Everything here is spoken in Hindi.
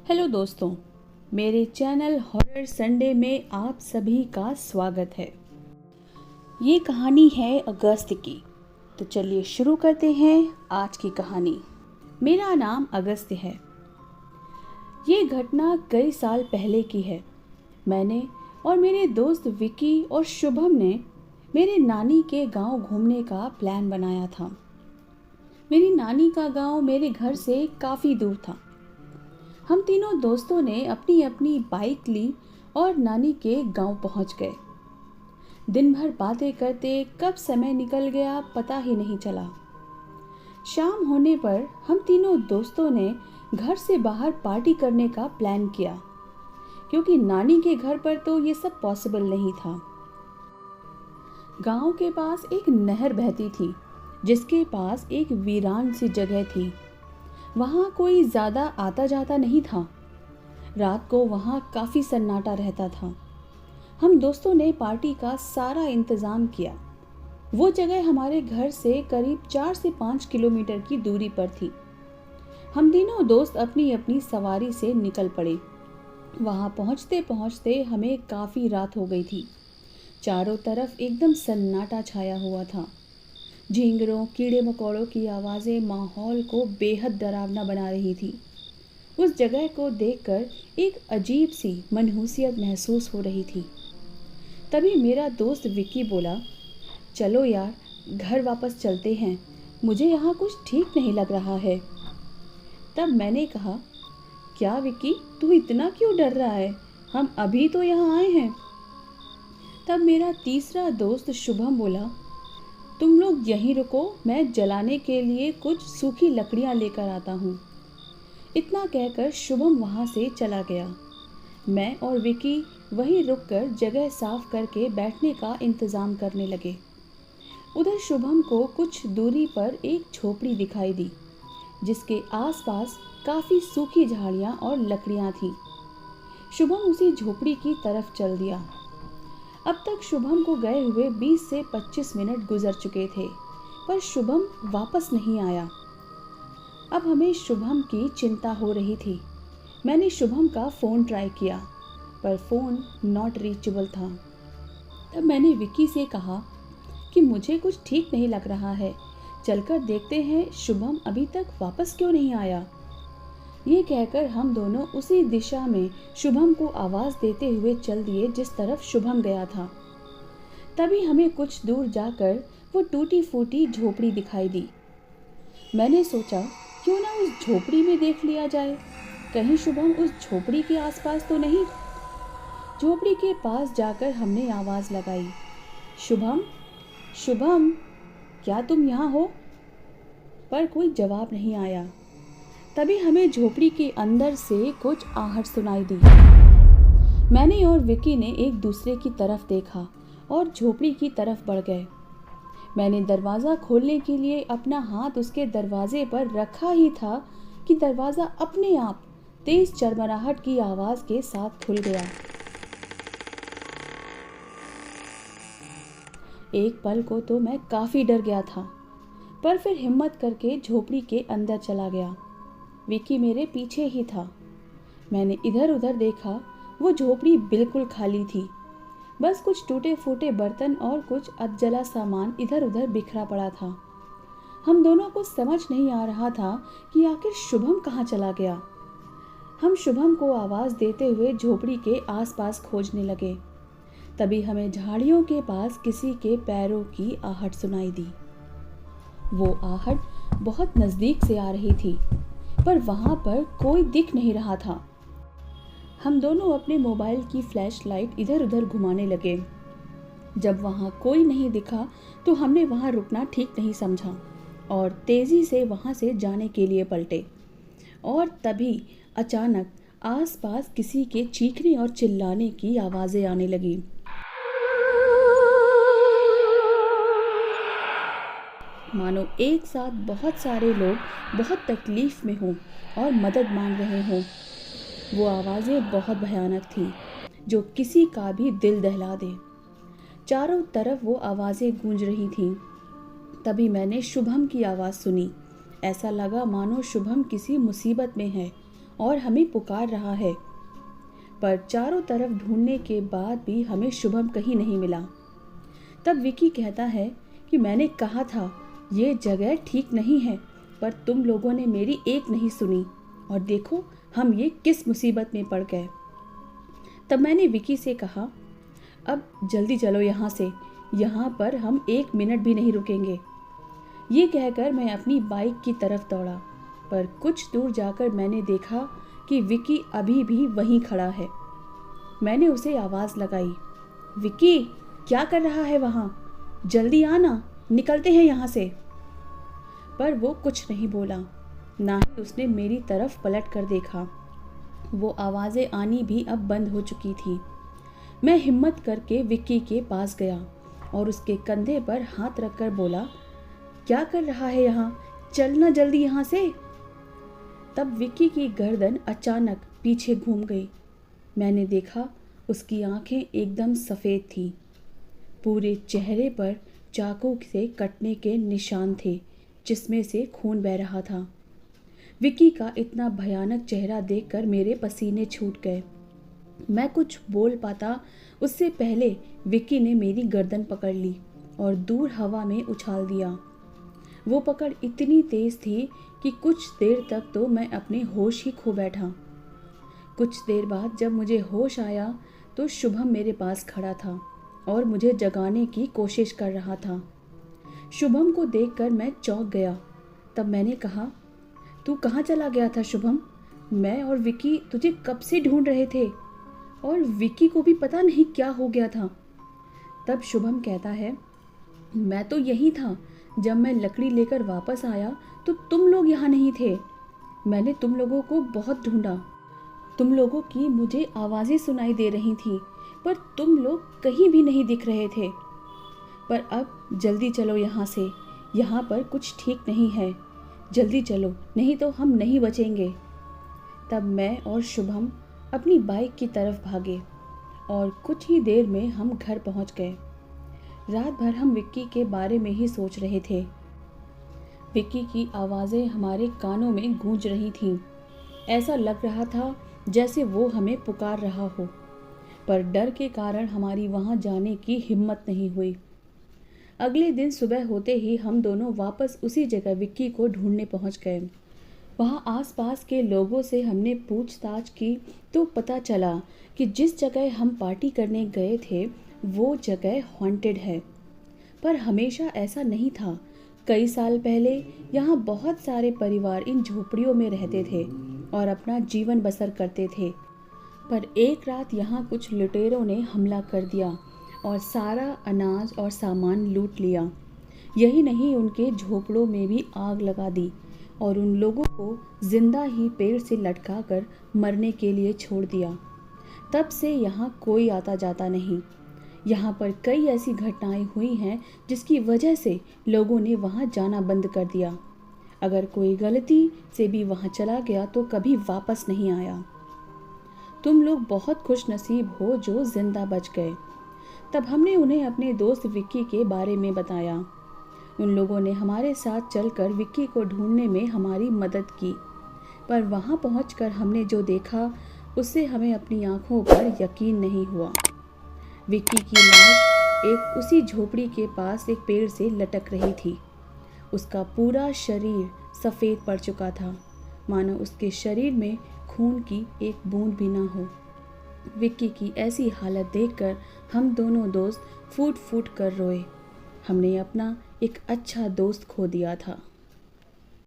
हेलो दोस्तों, मेरे चैनल हॉरर संडे में आप सभी का स्वागत है। ये कहानी है अगस्त की। तो चलिए शुरू करते हैं आज की कहानी। मेरा नाम अगस्त है। ये घटना कई साल पहले की है। मैंने और मेरे दोस्त विकी और शुभम ने मेरे नानी के गांव घूमने का प्लान बनाया था। मेरी नानी का गांव मेरे घर से काफ़ी दूर था। हम तीनों दोस्तों ने अपनी अपनी बाइक ली और नानी के गांव पहुंच गए। दिन भर बातें करते कब समय निकल गया पता ही नहीं चला। शाम होने पर हम तीनों दोस्तों ने घर से बाहर पार्टी करने का प्लान किया, क्योंकि नानी के घर पर तो ये सब पॉसिबल नहीं था। गांव के पास एक नहर बहती थी, जिसके पास एक वीरान सी जगह थी। वहाँ कोई ज़्यादा आता जाता नहीं था। रात को वहाँ काफ़ी सन्नाटा रहता था। हम दोस्तों ने पार्टी का सारा इंतज़ाम किया। वो जगह हमारे घर से करीब 4 से 5 किलोमीटर की दूरी पर थी। हम तीनों दोस्त अपनी अपनी सवारी से निकल पड़े। वहाँ पहुँचते पहुँचते हमें काफ़ी रात हो गई थी। चारों तरफ एकदम सन्नाटा छाया हुआ था। झींगरों, कीड़े मकोड़ों की आवाज़ें माहौल को बेहद डरावना बना रही थी। उस जगह को देखकर एक अजीब सी मनहूसियत महसूस हो रही थी। तभी मेरा दोस्त विक्की बोला, चलो यार, घर वापस चलते हैं, मुझे यहाँ कुछ ठीक नहीं लग रहा है। तब मैंने कहा, क्या विक्की, तू इतना क्यों डर रहा है? हम अभी तो यहाँ आए हैं। तब मेरा तीसरा दोस्त शुभम बोला, तुम लोग यहीं रुको, मैं जलाने के लिए कुछ सूखी लकड़ियाँ लेकर आता हूँ। इतना कहकर शुभम वहाँ से चला गया। मैं और विकी वहीं रुककर जगह साफ करके बैठने का इंतज़ाम करने लगे। उधर शुभम को कुछ दूरी पर एक झोपड़ी दिखाई दी, जिसके आसपास काफ़ी सूखी झाड़ियाँ और लकड़ियाँ थीं। शुभम उसी झोपड़ी की तरफ चल दिया। अब तक शुभम को गए हुए 20 से 25 मिनट गुजर चुके थे, पर शुभम वापस नहीं आया। अब हमें शुभम की चिंता हो रही थी। मैंने शुभम का फ़ोन ट्राई किया, पर फ़ोन नॉट रीचेबल था। तब मैंने विक्की से कहा कि मुझे कुछ ठीक नहीं लग रहा है, चलकर देखते हैं शुभम अभी तक वापस क्यों नहीं आया। ये कहकर हम दोनों उसी दिशा में शुभम को आवाज़ देते हुए चल दिए जिस तरफ शुभम गया था। तभी हमें कुछ दूर जाकर वो टूटी फूटी झोपड़ी दिखाई दी। मैंने सोचा, क्यों ना उस झोपड़ी में देख लिया जाए, कहीं शुभम उस झोपड़ी के आसपास तो नहीं। झोपड़ी के पास जाकर हमने आवाज़ लगाई, शुभम, शुभम, क्या तुम यहाँ हो? पर कोई जवाब नहीं आया। तभी हमें झोपड़ी के अंदर से कुछ आहट सुनाई दी। मैंने और विकी ने एक दूसरे की तरफ देखा और झोपड़ी की तरफ बढ़ गए। मैंने दरवाज़ा खोलने के लिए अपना हाथ उसके दरवाजे पर रखा ही था कि दरवाज़ा अपने आप तेज चरमराहट की आवाज़ के साथ खुल गया। एक पल को तो मैं काफ़ी डर गया था, पर फिर हिम्मत करके झोपड़ी के अंदर चला गया। विकी मेरे पीछे ही था। मैंने इधर उधर देखा, वो झोपड़ी बिल्कुल खाली थी। बस कुछ टूटे फूटे बर्तन और कुछ अधजला सामान इधर उधर बिखरा पड़ा था। हम दोनों को समझ नहीं आ रहा था कि आखिर शुभम कहाँ चला गया। हम शुभम को आवाज़ देते हुए झोपड़ी के आसपास खोजने लगे। तभी हमें झाड़ियों के पास किसी के पैरों की आहट सुनाई दी। वो आहट बहुत नज़दीक से आ रही थी, पर वहाँ पर कोई दिख नहीं रहा था। हम दोनों अपने मोबाइल की फ्लैश लाइट इधर उधर घुमाने लगे। जब वहाँ कोई नहीं दिखा तो हमने वहाँ रुकना ठीक नहीं समझा और तेज़ी से वहाँ से जाने के लिए पलटे। और तभी अचानक आसपास किसी के चीखने और चिल्लाने की आवाज़ें आने लगी। मानो एक साथ बहुत सारे लोग बहुत तकलीफ़ में हों और मदद मांग रहे हों। वो आवाज़ें बहुत भयानक थीं, जो किसी का भी दिल दहला दे। चारों तरफ वो आवाज़ें गूंज रही थीं। तभी मैंने शुभम की आवाज़ सुनी। ऐसा लगा मानो शुभम किसी मुसीबत में है और हमें पुकार रहा है। पर चारों तरफ ढूंढने के बाद भी हमें शुभम कहीं नहीं मिला। तब विकी कहता है कि मैंने कहा था ये जगह ठीक नहीं है, पर तुम लोगों ने मेरी एक नहीं सुनी और देखो हम ये किस मुसीबत में पड़ गए। तब मैंने विकी से कहा, अब जल्दी चलो यहाँ से, यहाँ पर हम 1 मिनट भी नहीं रुकेंगे। ये कहकर मैं अपनी बाइक की तरफ दौड़ा, पर कुछ दूर जाकर मैंने देखा कि विकी अभी भी वहीं खड़ा है। मैंने उसे आवाज़ लगाई, विकी क्या कर रहा है वहाँ? जल्दी आना, निकलते हैं यहाँ से। पर वो कुछ नहीं बोला, ना ही उसने मेरी तरफ पलट कर देखा। वो आवाज़ें आनी भी अब बंद हो चुकी थी। मैं हिम्मत करके विक्की के पास गया और उसके कंधे पर हाथ रखकर बोला, क्या कर रहा है यहाँ? चलना जल्दी यहाँ से। तब विक्की की गर्दन अचानक पीछे घूम गई। मैंने देखा उसकी आंखें एकदम सफ़ेद थीं। पूरे चेहरे पर चाकू से कटने के निशान थे, जिसमें से खून बह रहा था। विक्की का इतना भयानक चेहरा देखकर मेरे पसीने छूट गए। मैं कुछ बोल पाता उससे पहले विक्की ने मेरी गर्दन पकड़ ली और दूर हवा में उछाल दिया। वो पकड़ इतनी तेज थी कि कुछ देर तक तो मैं अपने होश ही खो बैठा। कुछ देर बाद जब मुझे होश आया तो शुभम मेरे पास खड़ा था और मुझे जगाने की कोशिश कर रहा था। शुभम को देखकर मैं चौंक गया। तब मैंने कहा, तू कहाँ चला गया था शुभम? मैं और विक्की तुझे कब से ढूंढ रहे थे और विक्की को भी पता नहीं क्या हो गया था। तब शुभम कहता है, मैं तो यही था। जब मैं लकड़ी लेकर वापस आया तो तुम लोग यहाँ नहीं थे। मैंने तुम लोगों को बहुत ढूंढा। तुम लोगों की मुझे आवाज़ें सुनाई दे रही थी, पर तुम लोग कहीं भी नहीं दिख रहे थे। पर अब जल्दी चलो यहाँ से, यहाँ पर कुछ ठीक नहीं है। जल्दी चलो, नहीं तो हम नहीं बचेंगे। तब मैं और शुभम अपनी बाइक की तरफ भागे और कुछ ही देर में हम घर पहुँच गए। रात भर हम विक्की के बारे में ही सोच रहे थे। विक्की की आवाज़ें हमारे कानों में गूंज रही थीं। ऐसा लग रहा था जैसे वो हमें पुकार रहा हो, पर डर के कारण हमारी वहाँ जाने की हिम्मत नहीं हुई। अगले दिन सुबह होते ही हम दोनों वापस उसी जगह विक्की को ढूंढने पहुँच गए। वहाँ आसपास के लोगों से हमने पूछताछ की तो पता चला कि जिस जगह हम पार्टी करने गए थे वो जगह हॉन्टेड है। पर हमेशा ऐसा नहीं था। कई साल पहले यहाँ बहुत सारे परिवार इन झोपड़ियों में रहते थे और अपना जीवन बसर करते थे। पर एक रात यहाँ कुछ लुटेरों ने हमला कर दिया और सारा अनाज और सामान लूट लिया। यही नहीं, उनके झोपड़ों में भी आग लगा दी और उन लोगों को जिंदा ही पेड़ से लटका कर मरने के लिए छोड़ दिया। तब से यहाँ कोई आता जाता नहीं। यहाँ पर कई ऐसी घटनाएं हुई हैं जिसकी वजह से लोगों ने वहाँ जाना बंद कर दिया। अगर कोई गलती से भी वहाँ चला गया तो कभी वापस नहीं आया। तुम लोग बहुत खुश नसीब हो जो जिंदा बच गए। तब हमने उन्हें अपने दोस्त विक्की के बारे में बताया। उन लोगों ने हमारे साथ चलकर विक्की को ढूंढने में हमारी मदद की। पर वहाँ पहुँचकर हमने जो देखा उससे हमें अपनी आंखों पर यकीन नहीं हुआ। विक्की की लाश एक उसी झोपड़ी के पास एक पेड़ से लटक रही थी। उसका पूरा शरीर सफ़ेद पड़ चुका था, मानो उसके शरीर में खून की एक बूंद भी ना हो। विक्की की ऐसी हालत देखकर हम दोनों दोस्त फूट फूट कर रोए। हमने अपना एक अच्छा दोस्त खो दिया था।